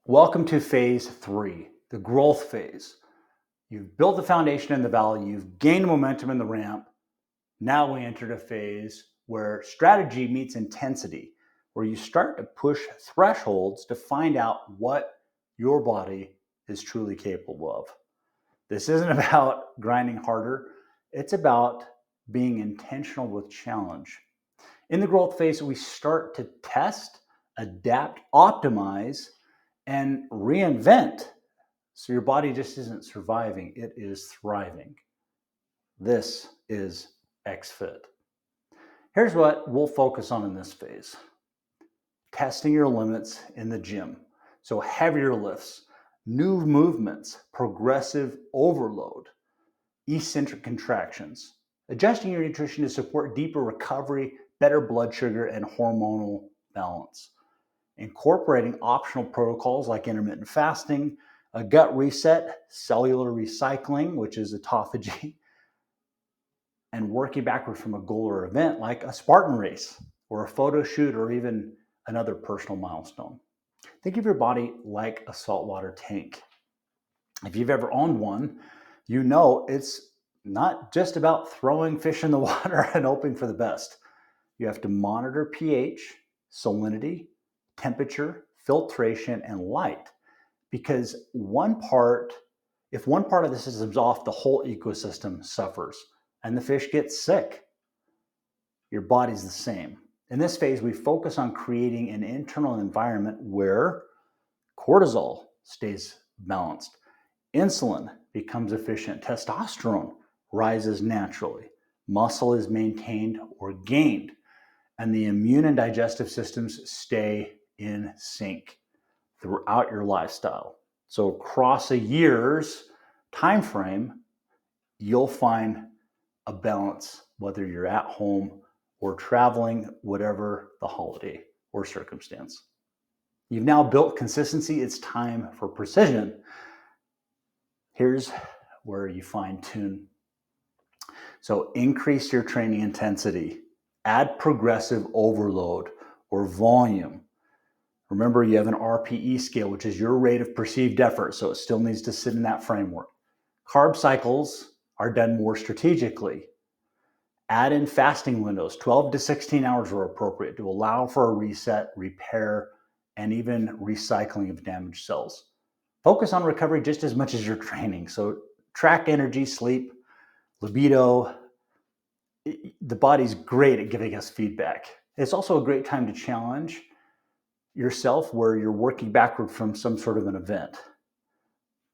Welcome to phase 3, the growth phase. You've built the foundation in the valley, you've gained momentum in the ramp. Now we entered a phase where strategy meets intensity, where you start to push thresholds to find out what your body is truly capable of. This isn't about grinding harder, it's about being intentional with challenge. In the growth phase, we start to test, adapt, optimize, and reinvent. So your body just isn't surviving, it is thriving. This is XFit. Here's what we'll focus on in this phase. Testing your limits in the gym. So heavier lifts, new movements, progressive overload, eccentric contractions. Adjusting your nutrition to support deeper recovery, better blood sugar, and hormonal balance. Incorporating optional protocols like intermittent fasting, a gut reset, cellular recycling, which is autophagy, and working backward from a goal or event like a Spartan race or a photo shoot or even another personal milestone. Think of your body like a saltwater tank. If you've ever owned one, you know it's not just about throwing fish in the water and hoping for the best. You have to monitor pH, salinity, temperature, filtration, and light. Because if one part of the system is off, the whole ecosystem suffers and the fish gets sick. Your body's the same. In this phase, we focus on creating an internal environment where cortisol stays balanced, insulin becomes efficient, testosterone rises naturally, muscle is maintained or gained, and the immune and digestive systems stay in sync throughout your lifestyle. So across a year's time frame, you'll find a balance, whether you're at home or traveling, whatever the holiday or circumstance. You've now built consistency. It's time for precision. Here's where you fine tune. So increase your training intensity, add progressive overload or volume. Remember, you have an RPE scale, which is your rate of perceived effort, so it still needs to sit in that framework. Carb cycles are done more strategically. Add in fasting windows, 12 to 16 hours are appropriate to allow for a reset, repair, and even recycling of damaged cells. Focus on recovery just as much as your training. So track energy, sleep, libido. The body's great at giving us feedback. It's also a great time to challenge yourself where you're working backward from some sort of an event.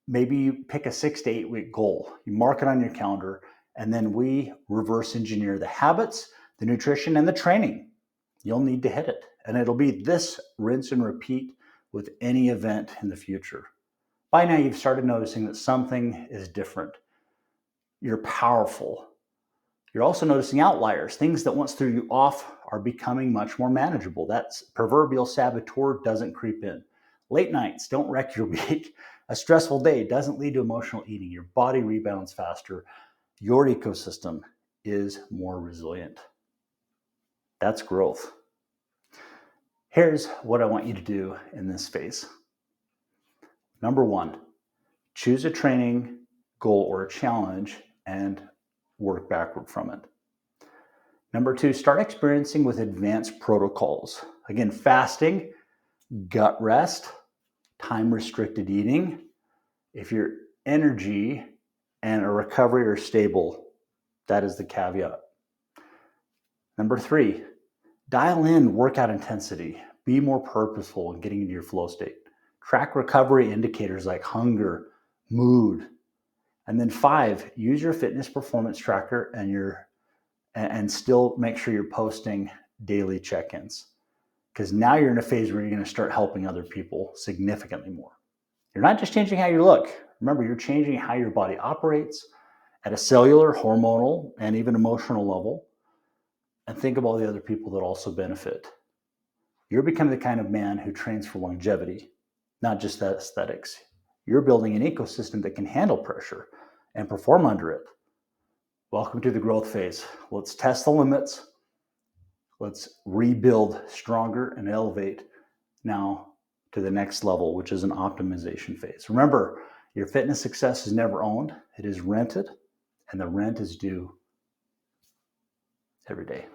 Maybe you pick a 6 to 8 week goal, you mark it on your calendar, and then we reverse engineer the habits, the nutrition, and the training. You'll need to hit it. And it'll be this rinse and repeat with any event in the future. By now, you've started noticing that something is different. You're powerful. You're also noticing outliers. Things that once threw you off are becoming much more manageable. That proverbial saboteur doesn't creep in. Late nights don't wreck your week. A stressful day doesn't lead to emotional eating. Your body rebounds faster. Your ecosystem is more resilient. That's growth. Here's what I want you to do in this phase. Number 1, choose a training goal or a challenge and work backward from it. Number 2, start experiencing with advanced protocols. Again, fasting, gut rest, time-restricted eating. If your energy and a recovery are stable, that is the caveat. Number 3, dial in workout intensity. Be more purposeful in getting into your flow state. Track recovery indicators like hunger, mood. And then 5, use your fitness performance tracker and still make sure you're posting daily check-ins. Because now you're in a phase where you're going to start helping other people significantly more. You're not just changing how you look. Remember, you're changing how your body operates at a cellular, hormonal, and even emotional level. And think of all the other people that also benefit. You're becoming the kind of man who trains for longevity, not just that aesthetics. You're building an ecosystem that can handle pressure and perform under it. Welcome to the growth phase. Let's test the limits. Let's rebuild stronger and elevate. Now, to the next level, which is an optimization phase. Remember, your fitness success is never owned. It is rented, and the rent is due every day.